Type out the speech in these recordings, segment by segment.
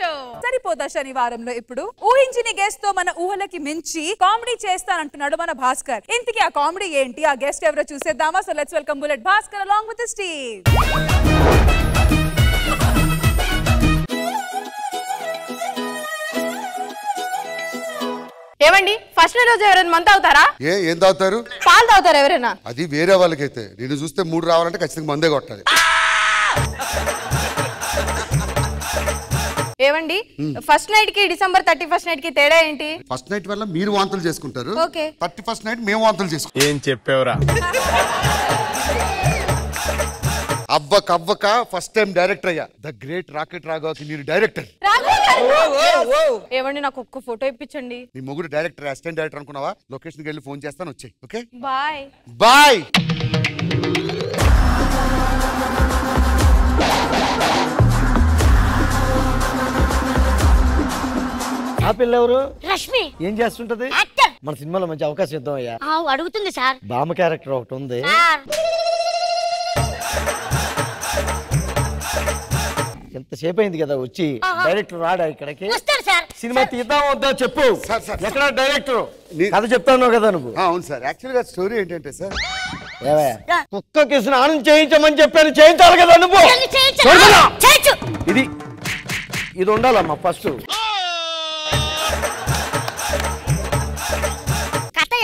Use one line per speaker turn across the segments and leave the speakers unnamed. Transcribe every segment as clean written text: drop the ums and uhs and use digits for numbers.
Show సరిపోదా శనివారంలో ఇప్పుడు ఊహించిన guest తో మన ఊహలకి మించి కామెడీ చేస్తానంటున్నాడు మన భాస్కర్. ఇంతకీ ఆ కామెడీ ఏంటి, ఆ గెస్ట్ ఎవరో చూసేద్దామా? So let's welcome bullet Bhaskar along with Steve.
ఏమండి ఫస్ట్ రోజు ఎవరైనా మంత అవుతారా?
ఏం తాగుతారు?
పాలు తాగుతారు ఎవరైనా?
అది వేరే వాళ్ళకైతే, నేను చూస్తే 3 రావాలంటే ఖచ్చితంగా మందే కొట్టాలి.
ఏమండి ఫస్ట్ నైట్ కి డిసెంబర్ 31st నైట్ కి తేడా ఏంటి?
ఫస్ట్ నైట్ వల్ల మీరు వాంతులు చేసుకుంటారు, 31st నైట్ మేము వాంతులు చేసుకుంటాం.
ఏం చెప్పేవరా?
అవ్వక ఫస్ట్ టైం డైరెక్టర్ అయ్యా. ద గ్రేట్ రాకెట్ రాఘవకి నేను డైరెక్టర్.
ఏమండి నాకు ఒక్క ఫోటో ఇప్పించండి.
నీ మొగుడు డైరెక్టర్, అసిస్టెంట్ డైరెక్టర్ అనుకున్నావా? లొకేషన్కి వెళ్ళి ఫోన్ చేస్తాను, వచ్చాయి. Okay
bye
bye.
ఆ పిల్ల ఎవరు?
రష్మి.
ఏం చేస్తుంటది? మన సినిమాలో మంచి అవకాశం ఇద్దాం అయ్యా.
అడుగుతుంది సార్.
బామ్మ క్యారెక్టర్ ఒకటి ఉంది. ఎంతసేపు అయింది కదా వచ్చి, డైరెక్టర్ రాడా ఇక్కడికి? సినిమా తీద్దాం వద్దా చెప్పు. ఎక్కడ డైరెక్టర్? కథ చెప్తాను కదా నువ్వు.
అవును సార్, యాక్చువల్గా స్టోరీ ఏంటంటే సార్,
కుక్కకి స్నానం చేయించమని చెప్పాను, చేయించాలి కదా నువ్వు. ఇది ఉండాలమ్మా ఫస్ట్.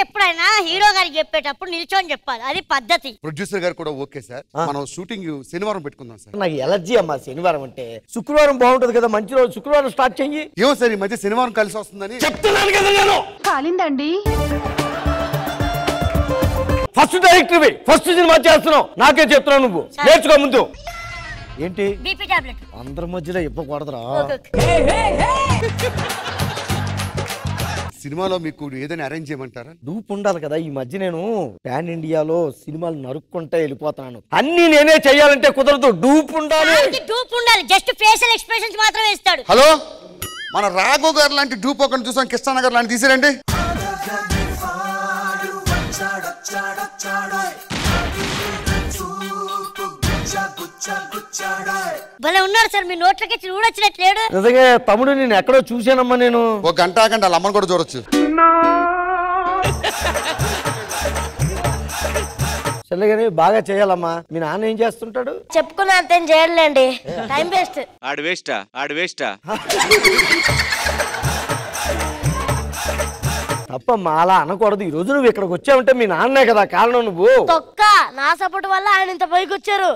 ఎప్పుడైనా హీరో గారికి చెప్పేటప్పుడు నిల్చొని చెప్పాలి, అది పద్ధతి.
ప్రొడ్యూసర్ గారు కూడా ఓకే సార్, మనం షూటింగ్ శనివారం పెట్టుకుందాం సార్.
నాకు ఎలర్జీ అమ్మా శనివారం అంటే. శుక్రవారం బాగుంటది కదా, మంచి రోజు శుక్రవారం స్టార్ట్ చెయ్యి.
ఏమో సార్ ఈ మధ్య శనివారం కలిసి వస్తుందని
చెప్తున్నాను కదా నేను.
కాలిందండి.
ఫస్ట్ డైరెక్టర్ ఫస్ట్ సినిమా చేస్తున్నావు, నాకే చెప్తున్నావు, నువ్వు నేర్చుకో ముందు. ఏంటి
బీపీ టాబ్లెట్
అందరి మధ్యలో ఇవ్వకూడదురా.
సినిమాలో మీకు ఏదైనా అరేంజ్ చేయమంటారా?
డూప్ ఉండాలి కదా. ఈ మధ్య నేను పాన్ ఇండియాలో సినిమాలు నరుక్కుంటా వెళ్ళిపోతున్నాను. అన్ని నేనే చెయ్యాలంటే కుదరదు, డూప్ ఉండాలి.
డూప్ ఉండాలి, జస్ట్ ఫేషియల్ ఎక్స్ప్రెషన్స్ మాత్రమే ఇస్తాడు.
హలో, మన రాఘవ్ గారు లాంటి డూప్ ఒకటి చూసాం, కృష్ణానగర్ లాంటి తీసిరండి.
భలే ఉన్నాడు సార్, మీ నోట్లకి చూడొచ్చినట్లేడు.
నిజంగా తమ్ముడు నేను ఎక్కడో చూసానమ్మా. నేను
ఒక గంట ఆగండి, వాళ్ళ అమ్మని కూడా చూడొచ్చు.
సరేగాని బాగా చేయాలమ్మా. మీ నాన్న ఏం చేస్తుంటాడు?
చెప్పుకున్నా అంతేం చేయలేండి, టైం వేస్ట్.
ఆడు వేస్టా
తప్పమ్మా, అలా అనకూడదు. ఈ రోజు నువ్వు ఇక్కడికి వచ్చావంటే మీ నాన్నే కదా కారణం. నువ్వు
తొక్క నా సపోర్ట్ వల్ల ఆయన ఇంత పైకి వచ్చారు.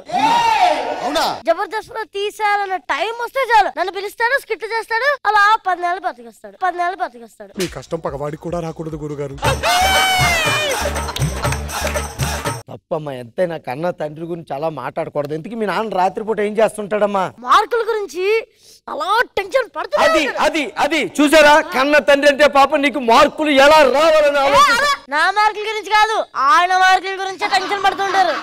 జబర్దస్త్ లో తీసారన్న టైం వస్తే చాలు, నన్ను పిలుస్తాడు, స్కిట్ చేస్తాడు, అలా 10 నెలలు బతికేస్తాడు.
మీ కష్టం పగవాడికి కూడా రాకూడదు గురుగారు.
తప్పమ్మా, ఎంతైనా కన్న తండ్రి గురించి అలా మాట్లాడకూడదు. ఎందుకు మీ నాన్న రాత్రిపూట ఏం చేస్తుంటాడమ్మా?
మార్కుల గురించి అలా టెన్షన్ పడుతుంది.
అది చూసారా, కన్న తండ్రి అంటే పాప నీకు మార్కులు ఎలా రావాలని ఆలోచిస్తా.
నా మార్కుల గురించి కాదు, ఆయన మార్కుల గురించి టెన్షన్ పడుతుంటారు.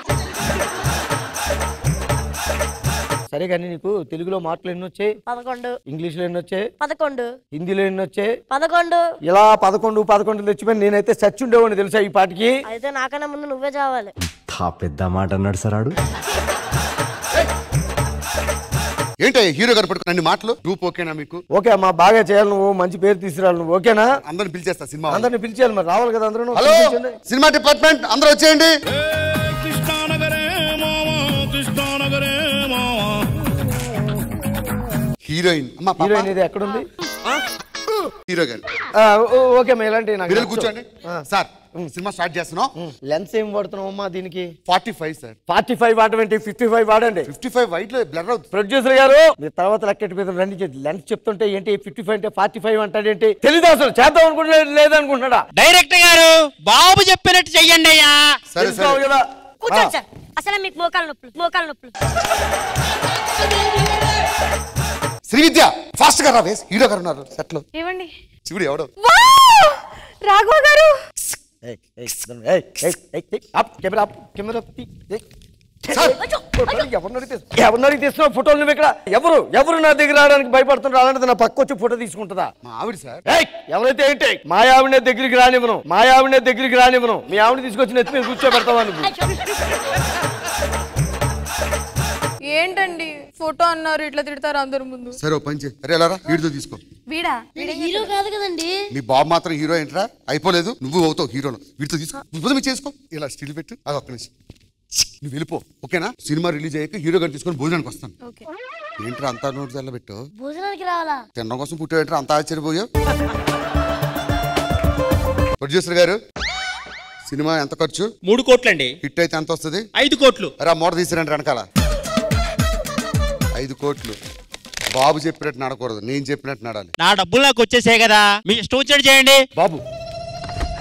సరే కానీ నీకు తెలుగులో మార్కులు ఎన్ని వచ్చాయి?
11.
ఇంగ్లీష్ లో ఎన్ని వచ్చాయి?
11.
హిందీలో ఎన్ని వచ్చాయి?
11.
ఇలా 11 తెచ్చిపోయి నేనైతే చచ్చి ఉండేవాడిని తెలుసా ఈ పాటికి.
అయితే నాకన్నా ముందు నువ్వే చావాలి.
పెద్ద మాట అన్నాడు సార్ ఆడు.
ఏంటి హీరో గారు పట్టుకుని అన్ని మాటలు? డూప్ ఓకేనా మీకు?
ఓకే అమ్మా, బాగా చేయాలి, నువ్వు మంచి పేరు తీసుకురావాలి, నువ్వు ఓకేనా?
అందరిని పిలిచేస్తా, సినిమా
అందరిని పిలిచేయాలి మరి, రావాలి కదా అందరూ.
హలో సినిమా డిపార్ట్మెంట్ అందరూ వచ్చేయండి. హీరోయిన్
హీరోయిన్ ఇది ఎక్కడుంది?
హీరో గారు
ఓకే అమ్మా, ఇలాంటి
కూర్చోండి సార్. సినిమా స్టార్ట్ చేస్తున్నాం.
లెన్స్ ఏం వాడుతున్నావు అమ్మా దీనికి?
45 సార్.
45 వాడమంటే 55 వాడండి.
55 వైట్ లో బ్లర్ అవుతుంది.
ప్రొడ్యూసర్ గారు మీ తర్వాత లెక్కటి మీద రండి. లెన్స్ చెప్తుంటే ఏంటి 55 అంటే 45 అంటాడేంటి? తెలీదు అసలు, చేద్దాం అనుకుంటున్నాడు లేదనుకుంటున్నాడా?
డైరెక్టర్ గారు బాబు చెప్పినట్టు చెయ్యండి అయ్యా.
సరే సరే
కదా,
కూర్చోండి సార్. అసలు మీకు మోకాలు నొప్పులు.
శ్రీవిద్య ఫాస్ట్ గా రావేస్, హీరో గారు ఉన్నారు సెట్ లో.
ఏమండి
శివుడు ఎవడో
రాఘవ గారు.
ఎవరినడికి తీస్తున్నావు ఫోటోలు? నువ్వు ఇక్కడ ఎవరు నా దగ్గర రావడానికి భయపడుతున్నారు? అలాంటిది నా పక్క వచ్చి ఫోటో తీసుకుంటుందా?
మా ఆవిడ సార్.
ఎవరైతే ఏంటి మా ఆవిడనే దగ్గరికి రానివ్వను. మీ ఆవిడ తీసుకొచ్చి నెత్తి మీద కూర్చోబెడతావా నువ్వు?
ఏంటండి ఫోటో అన్నారు ఇట్లా తిడతారు అందరి ముందు.
సరే ఓ పని చేయి. అరే ఎలా హీరోతో తీసుకో.
వీడా
హీరో కాదు కదండి.
నీ బాబు మాత్రం హీరో ఏంట్రా? అయిపోలేదు, నువ్వు అవుతావు హీరోలో. వీటితో తీసుకో, నువ్వు చేసుకో. ఇలా స్టిల్ పెట్టు. అది ఒక్క నిమిషం, నువ్వు వెళ్ళిపో. ఓకేనా? సినిమా రిలీజ్ అయ్యాక హీరో గారిని తీసుకొని భోజనానికి వస్తాను. ఏంట్రా అంతా నోటి తెల్ల పెట్టు?
భోజనానికి రావాలా?
తినడం కోసం పుట్టావేంట్రా అంత ఆశ్చర్యపోయావు? ప్రొడ్యూసర్ గారు, సినిమా ఎంత ఖర్చు?
3 కోట్లండి.
హిట్ అయితే ఎంత వస్తుంది?
5 కోట్లు.
అరే మూట తీసిరండి వెనకాల. 5 కోట్లు. బాబు చెప్పినట్టు నడకూడదు, నేను చెప్పినట్టు నడాలి.
నా డబ్బులు నాకు వచ్చేసాయి కదా, మీ ఇష్టం వచ్చినట్టు చేయండి.
బాబు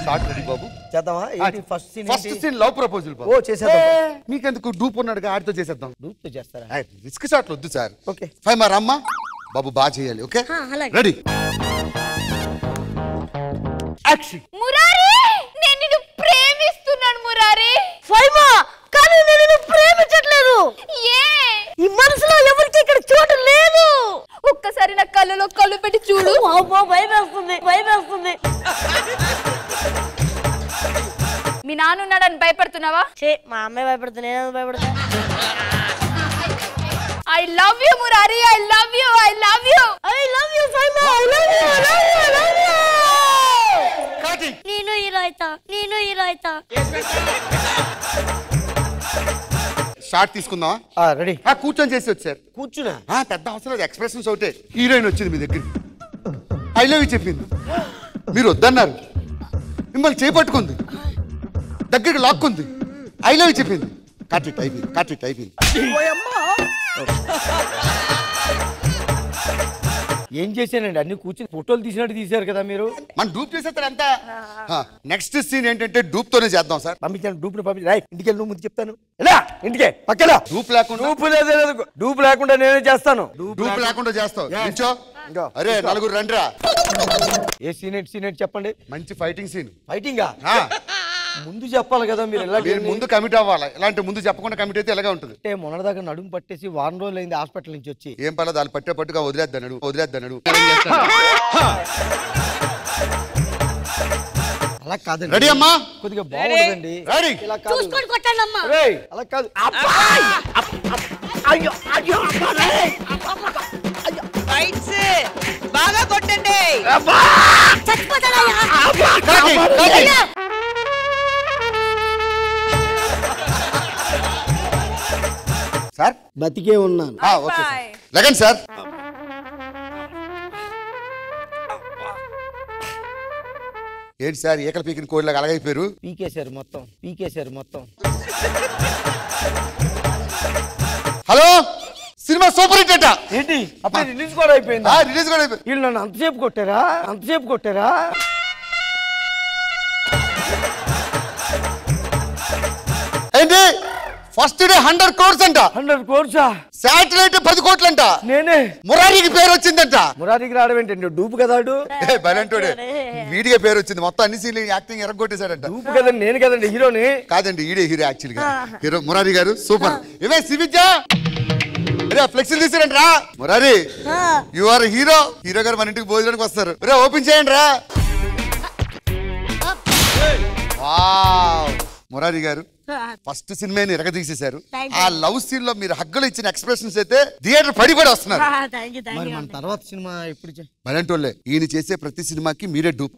షార్ట్ రెడీ బాబు.
చేద్దామా? ఫస్ట్
సీన్ లవ్ ప్రపోజల్ బాబు.
ఓ చేసేద్దాం.
మీకెందుకు డూప్ ఉన్నాడుగా, ఆడితో చేసేద్దాం.
డూప్ చేస్తారా?
రిస్క్ షాట్లు వద్దు సార్.
ఓకే
ఫైవ్ మా రమ్మ బాబు బాగా చేయాలి. Okay ready.
మురారి, నేను నిన్ను ప్రేమిస్తున్నాను మురారి.
ఫైమా, కానీ నేను నిన్ను ప్రేమించట్లేదు.
ఏ
ఈ మనసులో ఎవరికి ఇక్కడ చోటు లేదు.
ఒక్కసారి నా కళ్ళలో కళ్ళు పెట్టి చూడు.
భయమేస్తుంది, భయమేస్తుంది.
మీ నాన్న ఉన్నాడని భయపడుతున్నావా?
మా అమ్మాయి భయపడుతుంది, నేను భయపడతా.
I love you Murari, I love you, I love you,
I love you Faima, I love you, I love you, I love you. నేను హీరో అయితా, నేను హీరో అయితా.
షార్ట్ తీసుకుందాం.
రెడీ.
కూర్చొని చేసి వచ్చారు.
కూర్చున్నా
పెద్ద అవసరం లేదు, ఎక్స్ప్రెషన్స్ ఒకటే. హీరోయిన్ వచ్చింది మీ దగ్గర, ఐ లవ్ యూ చెప్పింది, మీరు వద్దన్నారు. మిమ్మల్ని చేపట్టుకుంది, దగ్గరికి లాక్కుంది, ఐ లవ్ యూ చెప్పింది. కట్ ఇట్ అయిపోయింది, కట్ ఇట్ అయిపోయింది.
ఏం చేశానండి? అన్ని కూర్చుని ఫోటోలు తీసినట్టు తీశారు కదా మీరు.
మనం డూప్ చేసేస్తారు అంతా. నెక్స్ట్ సీన్ ఏంటంటే డూప్ తోనే చేద్దాం సార్.
పంపించాను, డూప్ ని పంపించి. ఇంటికి నువ్వు ముందు చెప్తాను. ఎలా ఇంటికే పక్కన
డూప్ లేకుండా.
డూప్ లేకుండా నేనే చేస్తాను.
డూప్ లేకుండా చేస్తావు. నించో. అరే నలుగురు రండిరా.
ఏ సీన్ ఏంటి చెప్పండి.
మంచి ఫైటింగ్ సీన్.
ఫైటింగా ముందు చెప్పాలి కదా మీరు. ఎలా
ముందు కమిట్ అవ్వాలి. ఇలాంటి ముందు చెప్పకుండా కమిట్ అయితే ఎలాగా ఉంటుంది
అంటే మొన్నదాకా నడుము పట్టేసి వారం రోజులు అయింది హాస్పిటల్ నుంచి వచ్చి.
ఏం పర్లేదు, వాళ్ళు పట్టే పట్టుగా వదిలేద్దన్నాడు.
అలా కాదు.
రెడీ అమ్మా?
కొద్దిగా బాగుంటుందండి.
ఇలా
చూసుకొని కొట్టండి అమ్మా.
అలా కాదు.
బాగా కొట్టండి.
సార్
బతికే ఉన్నాను.
లగన్ సార్. ఏంటి సార్ ఏకల పీకిన కోడిలాగా అలాగైపోయారు?
పీకేశారు మొత్తం.
హలో, సినిమా సూపర్ హిట్ అట.
ఏంటి అప్పుడు రిలీజ్ కూడా అయిపోయింది?
రిలీజ్ కూడా అయిపోయింది.
వీళ్ళు నన్ను అంతసేపు కొట్టారా?
ఏంటి ఫస్ట్ డే 100 crores అంట.
100 crores?
శాటిలైట్ 10 కోట్లంట.
నేనే.
మురారికి పేరు వచ్చిందంట.
మురారికి రావడం ఏంటంటే డూపు కదా.
బలంటోడే వీడిగా పేరు వచ్చింది. మొత్తం అన్ని సీన్లు యాక్టింగ్ ఎరగొట్టేశాడంట.
డూపు కదండి, నేను కదండి హీరోని.
కాదండి, ఈడే హీరో యాక్చువల్ గా. హీరో మురారి గారు సూపర్. ఇవే శ్రీవిద్య ఫ్లెక్సీలు తీసారండి రా. Murari you are hero. Hero గారు మన ఇంటికి భోజనానికి వస్తారు. రే ఓపెన్ చేయండి రా. మురారి గారు ఫస్ట్ సినిమాని ఎరగదీసేశారు. ఆ లవ్ సీన్ లో మీరు హగ్గులు ఇచ్చిన ఎక్స్ప్రెషన్స్ అయితే థియేటర్ పడిపడి వస్తున్నారు.
మన తర్వాత సినిమా ఇప్పుడు
మరంటోళ్ళే ఈయన చేసే ప్రతి సినిమాకి మీరే డూప్.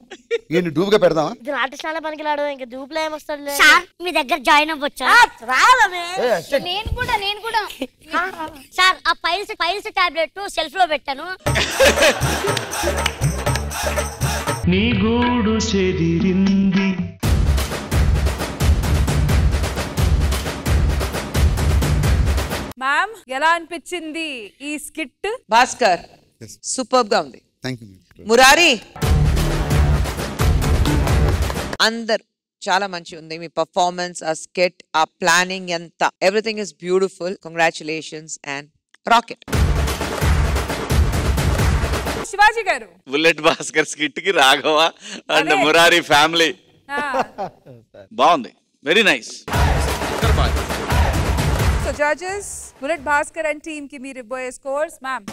ఈయన డూప్ గా పెడదామా?
ఆర్టిస్ట్ పనికిలాడు, ఇంకా డూప్లో ఏమొస్తాడు.
మీ దగ్గర జాయిన్ అవ్వచ్చా?
నేను కూడా
సార్ ఆ పైల్స్ టాబ్లెట్ సెల్ఫ్ లో పెట్టాను.
నీ గూడు చెదిరింది.
మ్యామ్ ఎలా అనిపించింది ఈ స్కిట్?
భాస్కర్ సూపర్ గా ఉంది.
థాంక్యూ.
మురారి అందరు చాలా మంచి ఉంది. మీ పర్ఫార్మెన్స్, ఆ స్కెట్, ఆ ప్లానింగ్ ఎంత, everything is beautiful. Congratulations and Rocket.
Shivaji garu,
Bullet Bhaskar skit కి రాఘవ అండ్ మురారి ఫ్యామిలీ బాగుంది. Very nice.
So judges, Bullet Bhaskar and team కి మీరు ఇవ్వబోయే scores ma'am.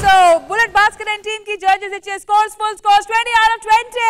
So Bullet Bhaskar and team కి జడ్జెస్ ఇచ్చే scores, full scores 20 out of 20.